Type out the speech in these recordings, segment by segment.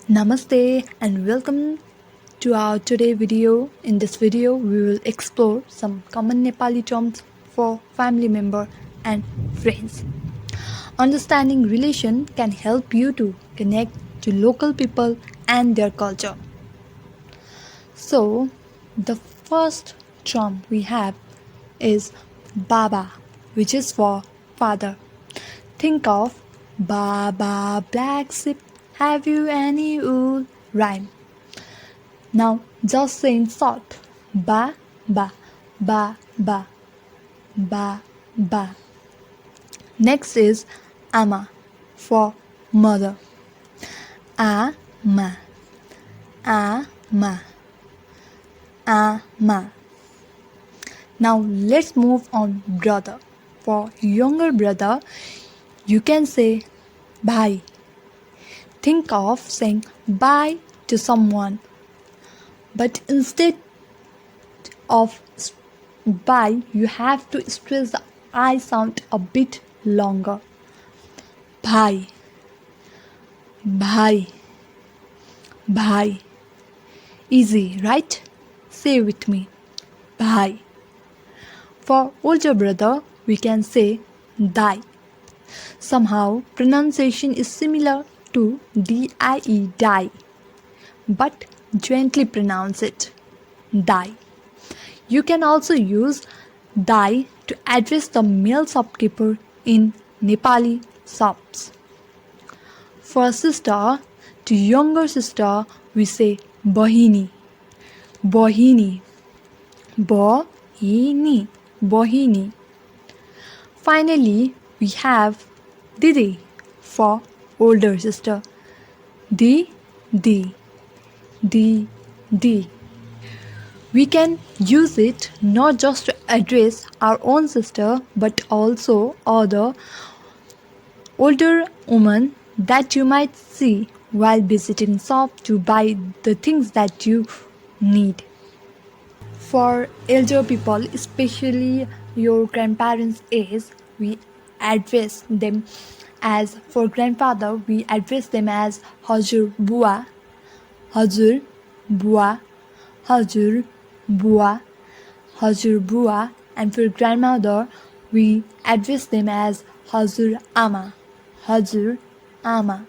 Namaste and welcome to our today video. In this video, we will explore some common Nepali terms for family member and friends. Understanding relation can help you to connect to local people and their culture. So, the first term we have is Baba, which is for father. Think of Baba black sheep, have you any wool? Rhyme. Now just say in short. Ba, ba, ba, ba, ba, ba. Next is Ama for mother. Ama, ama, ama. Now let's move on brother. For younger brother, you can say bhai. Think of saying bye to someone, but instead of bye, you have to stress the I sound a bit longer. Bhai, bhai, bhai. Easy, right? Say with me. Bhai. For older brother, we can say dai. Somehow, pronunciation is similar to D-I-E, die, but gently pronounce it, dai. You can also use dai to address the male shopkeeper in Nepali shops. For sister, to younger sister, we say bahini, bahini, bahini, bahini. Finally, we have didi for older sister. Di, di, di, di. We can use it not just to address our own sister but also other older women that you might see while visiting shop to buy the things that you need. For elder people, especially your grandparents' age, we address them as, for grandfather, we address them as Hajur Bua, Hajur Bua, Hajur Bua, Hajur Bua, and for grandmother, we address them as Hajur Ama, Hajur Ama,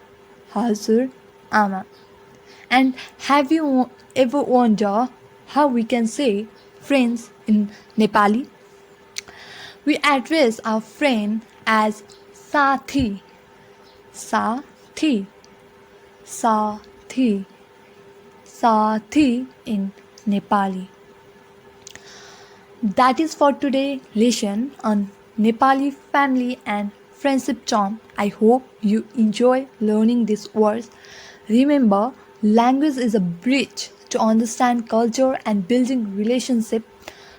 Hajur Ama. And have you ever wondered how we can say friends in Nepali? We address our friend as Sathi, Sathi, Sathi, Sathi in Nepali. That is for today lesson on Nepali family and friendship term. I hope you enjoy learning these words. Remember, language is a bridge to understand culture and building relationship.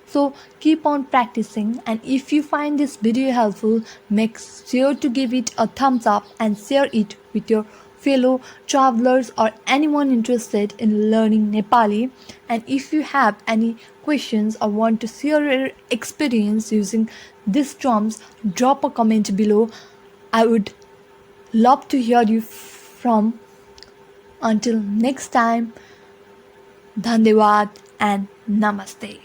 So keep on practicing, and if you find this video helpful, make sure to give it a thumbs up and share it with your fellow travelers or anyone interested in learning Nepali. And if you have any questions or want to share your experience using these terms, drop a comment below. I would love to hear you from. Until next time, Dhanyawad and Namaste.